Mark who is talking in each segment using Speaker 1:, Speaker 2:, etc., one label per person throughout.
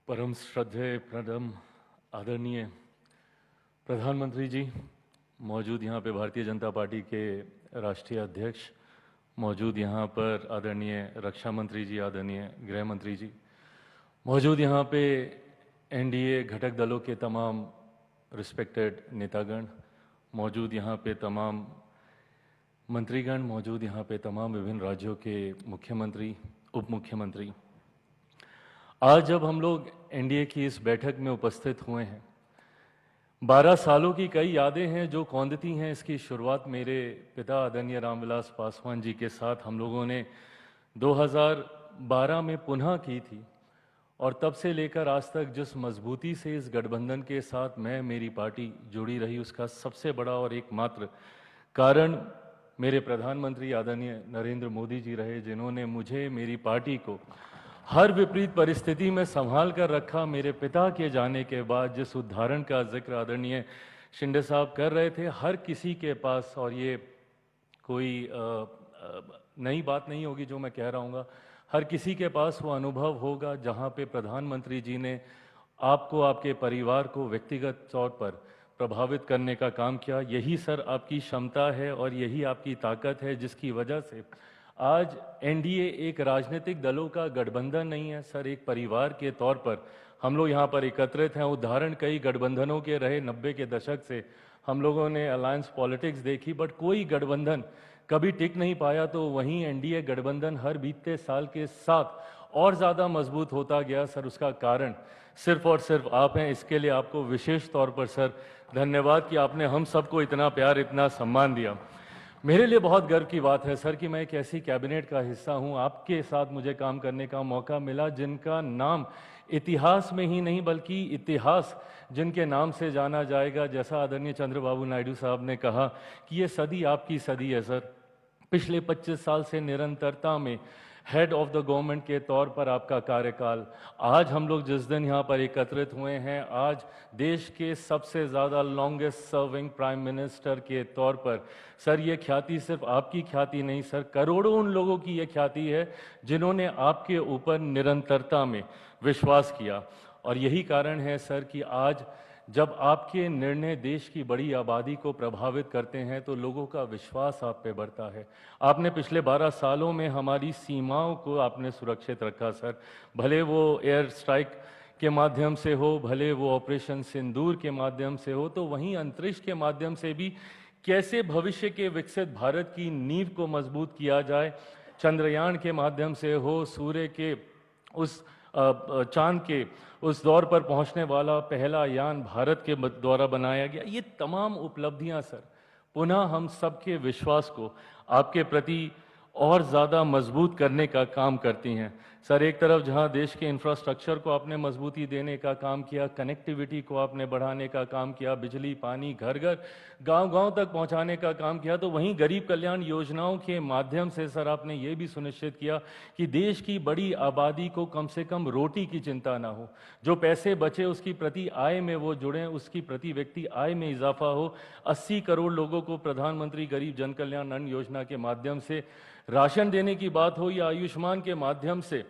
Speaker 1: परम श्रद्धेय प्रणम आदरणीय प्रधानमंत्री जी, मौजूद यहाँ पे भारतीय जनता पार्टी के राष्ट्रीय अध्यक्ष, मौजूद यहाँ पर आदरणीय रक्षा मंत्री जी, आदरणीय गृह मंत्री जी, मौजूद यहाँ पे एनडीए घटक दलों के तमाम रिस्पेक्टेड नेतागण, मौजूद यहाँ पे तमाम मंत्रीगण, मौजूद यहाँ पे तमाम विभिन्न राज्यों के मुख्यमंत्री, उप मुख्यमंत्री। आज जब हम लोग एनडीए की इस बैठक में उपस्थित हुए हैं, 12 सालों की कई यादें हैं जो कौंधती हैं। इसकी शुरुआत मेरे पिता आदरणीय रामविलास पासवान जी के साथ हम लोगों ने 2012 में पुनः की थी, और तब से लेकर आज तक जिस मजबूती से इस गठबंधन के साथ मेरी पार्टी जुड़ी रही, उसका सबसे बड़ा और एकमात्र कारण मेरे प्रधानमंत्री आदरणीय नरेंद्र मोदी जी रहे, जिन्होंने मुझे, मेरी पार्टी को हर विपरीत परिस्थिति में संभाल कर रखा। मेरे पिता के जाने के बाद जिस उदाहरण का जिक्र आदरणीय शिंदे साहब कर रहे थे, हर किसी के पास, और ये कोई नई बात नहीं होगी जो मैं कह रहा हूँ, हर किसी के पास वो अनुभव होगा जहाँ पे प्रधानमंत्री जी ने आपको, आपके परिवार को व्यक्तिगत तौर पर प्रभावित करने का काम किया। यही सर आपकी क्षमता है और यही आपकी ताकत है, जिसकी वजह से आज एनडीए एक राजनीतिक दलों का गठबंधन नहीं है सर, एक परिवार के तौर पर हम लोग यहाँ पर एकत्रित हैं। उदाहरण कई गठबंधनों के रहे, 90 के दशक से हम लोगों ने अलायंस पॉलिटिक्स देखी, बट कोई गठबंधन कभी टिक नहीं पाया। तो वहीं एनडीए गठबंधन हर बीतते साल के साथ और ज़्यादा मजबूत होता गया सर। उसका कारण सिर्फ और सिर्फ आप हैं। इसके लिए आपको विशेष तौर पर सर धन्यवाद कि आपने हम सबको इतना प्यार, इतना सम्मान दिया। मेरे लिए बहुत गर्व की बात है सर कि मैं एक ऐसी कैबिनेट का हिस्सा हूं, आपके साथ मुझे काम करने का मौका मिला, जिनका नाम इतिहास में ही नहीं बल्कि इतिहास जिनके नाम से जाना जाएगा। जैसा आदरणीय चंद्रबाबू नायडू साहब ने कहा कि ये सदी आपकी सदी है सर। पिछले 25 साल से निरंतरता में हेड ऑफ द गवर्नमेंट के तौर पर आपका कार्यकाल, आज हम लोग जिस दिन यहाँ पर एकत्रित हुए हैं, आज देश के सबसे ज़्यादा लॉन्गेस्ट सर्विंग प्राइम मिनिस्टर के तौर पर सर, ये ख्याति सिर्फ आपकी ख्याति नहीं सर, करोड़ों उन लोगों की ये ख्याति है जिन्होंने आपके ऊपर निरंतरता में विश्वास किया। और यही कारण है सर कि आज जब आपके निर्णय देश की बड़ी आबादी को प्रभावित करते हैं तो लोगों का विश्वास आप पे बढ़ता है। आपने पिछले 12 सालों में हमारी सीमाओं को आपने सुरक्षित रखा सर, भले वो एयर स्ट्राइक के माध्यम से हो, भले वो ऑपरेशन सिंदूर के माध्यम से हो, तो वहीं अंतरिक्ष के माध्यम से भी कैसे भविष्य के विकसित भारत की नींव को मजबूत किया जाए, चंद्रयान के माध्यम से हो, सूर्य के उस चांद के उस दौर पर पहुंचने वाला पहला यान भारत के द्वारा बनाया गया। ये तमाम उपलब्धियां सर पुनः हम सबके विश्वास को आपके प्रति और ज़्यादा मजबूत करने का काम करती हैं सर। एक तरफ जहां देश के इंफ्रास्ट्रक्चर को आपने मजबूती देने का काम किया, कनेक्टिविटी को आपने बढ़ाने का काम किया, बिजली पानी घर घर गांव-गांव तक पहुंचाने का काम किया, तो वहीं गरीब कल्याण योजनाओं के माध्यम से सर आपने ये भी सुनिश्चित किया कि देश की बड़ी आबादी को कम से कम रोटी की चिंता ना हो, जो पैसे बचे उसकी प्रति आय में वो जुड़ें, उसकी प्रति व्यक्ति आय में इजाफा हो। 80 करोड़ लोगों को प्रधानमंत्री गरीब जन कल्याण अन्न योजना के माध्यम से राशन देने की बात हो, या आयुष्मान के माध्यम से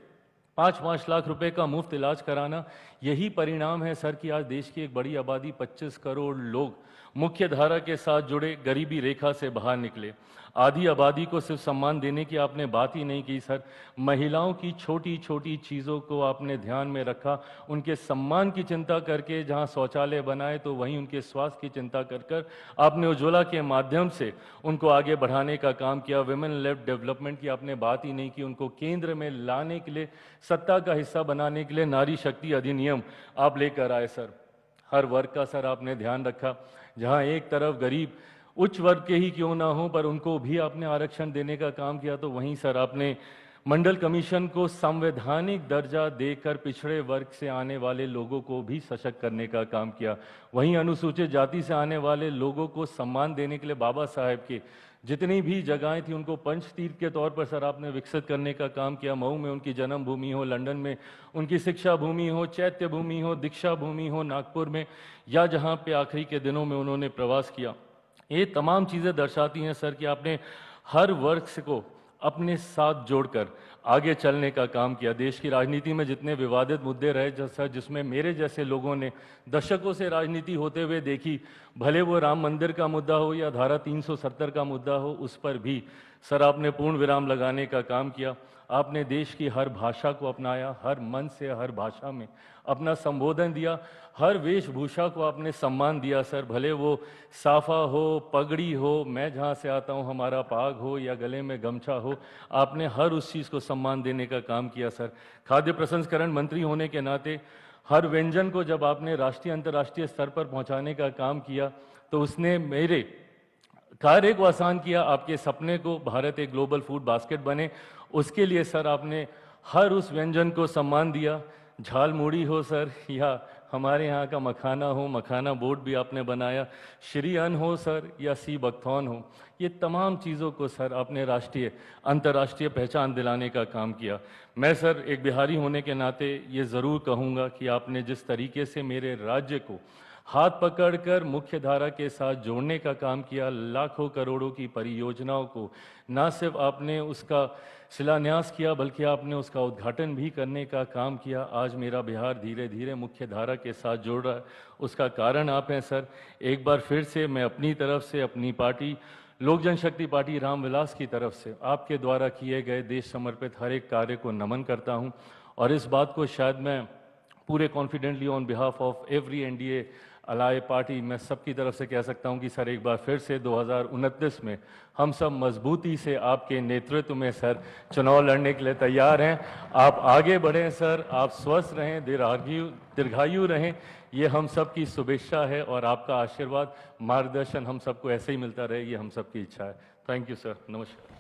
Speaker 1: 5-5 लाख रुपए का मुफ्त इलाज कराना, यही परिणाम है सर कि आज देश की एक बड़ी आबादी 25 करोड़ लोग मुख्य धारा के साथ जुड़े, गरीबी रेखा से बाहर निकले। आधी आबादी को सिर्फ सम्मान देने की आपने बात ही नहीं की सर, महिलाओं की छोटी छोटी चीज़ों को आपने ध्यान में रखा, उनके सम्मान की चिंता करके जहां शौचालय बनाए तो वहीं उनके स्वास्थ्य की चिंता कर कर आपने उज्ज्वला के माध्यम से उनको आगे बढ़ाने का काम किया। विमेन लेड डेवलपमेंट की आपने बात ही नहीं की, उनको केंद्र में लाने के लिए, सत्ता का हिस्सा बनाने के लिए नारी शक्ति अधिनियम आप लेकर आए सर। हर वर्ग का सर आपने ध्यान रखा, जहां एक तरफ गरीब उच्च वर्ग के ही क्यों ना हो पर उनको भी आपने आरक्षण देने का काम किया, तो वहीं सर आपने मंडल कमीशन को संवैधानिक दर्जा देकर पिछड़े वर्ग से आने वाले लोगों को भी सशक्त करने का काम किया। वहीं अनुसूचित जाति से आने वाले लोगों को सम्मान देने के लिए बाबा साहेब के जितनी भी जगहें थी उनको पंचतीर्थ के तौर पर सर आपने विकसित करने का काम किया। मऊ में उनकी जन्म भूमि हो, लंदन में उनकी शिक्षा भूमि हो, चैत्य भूमि हो, दीक्षा भूमि हो नागपुर में, या जहाँ पे आखिरी के दिनों में उन्होंने प्रवास किया। ये तमाम चीज़ें दर्शाती हैं सर कि आपने हर वर्ग को अपने साथ जोड़कर आगे चलने का काम किया। देश की राजनीति में जितने विवादित मुद्दे रहे जैसा जिसमें मेरे जैसे लोगों ने दशकों से राजनीति होते हुए देखी, भले वो राम मंदिर का मुद्दा हो या धारा 370 का मुद्दा हो, उस पर भी सर आपने पूर्ण विराम लगाने का काम किया। आपने देश की हर भाषा को अपनाया, हर मन से हर भाषा में अपना संबोधन दिया, हर वेशभूषा को आपने सम्मान दिया सर, भले वो साफा हो, पगड़ी हो, मैं जहाँ से आता हूँ हमारा पाग हो या गले में गमछा हो, आपने हर उस चीज़ को सम्मान देने का काम किया सर। खाद्य प्रसंस्करण मंत्री होने के नाते हर व्यंजन को जब आपने राष्ट्रीय अंतर्राष्ट्रीय स्तर पर पहुँचाने का काम किया तो उसने मेरे कार्य को आसान किया। आपके सपने को भारत एक ग्लोबल फूड बास्केट बने, उसके लिए सर आपने हर उस व्यंजन को सम्मान दिया। झाल मूढ़ी हो सर या हमारे यहाँ का मखाना हो, मखाना बोर्ड भी आपने बनाया, श्री अन्न हो सर या सी बकथॉर्न हो, ये तमाम चीज़ों को सर आपने राष्ट्रीय अंतर्राष्ट्रीय पहचान दिलाने का काम किया। मैं सर एक बिहारी होने के नाते ये ज़रूर कहूँगा कि आपने जिस तरीके से मेरे राज्य को हाथ पकड़कर मुख्य धारा के साथ जोड़ने का काम किया, लाखों करोड़ों की परियोजनाओं को न सिर्फ आपने उसका शिलान्यास किया बल्कि आपने उसका उद्घाटन भी करने का काम किया। आज मेरा बिहार धीरे धीरे मुख्य धारा के साथ जोड़ रहा है, उसका कारण आप हैं सर। एक बार फिर से मैं अपनी तरफ से अपनी पार्टी लोक जनशक्ति पार्टी रामविलास की तरफ से आपके द्वारा किए गए देश समर्पित हर एक कार्य को नमन करता हूं और इस बात को शायद मैं पूरे confidently on behalf of every NDA ally party मैं सबकी तरफ से कह सकता हूं कि सर एक बार फिर से 2029 में हम सब मजबूती से आपके नेतृत्व में सर चुनाव लड़ने के लिए तैयार हैं। आप आगे बढ़ें सर, आप स्वस्थ रहें, दीर्घायु रहें, ये हम सब की शुभेच्छा है और आपका आशीर्वाद मार्गदर्शन हम सबको ऐसे ही मिलता रहे, ये हम सबकी इच्छा है। थैंक यू सर, नमस्कार।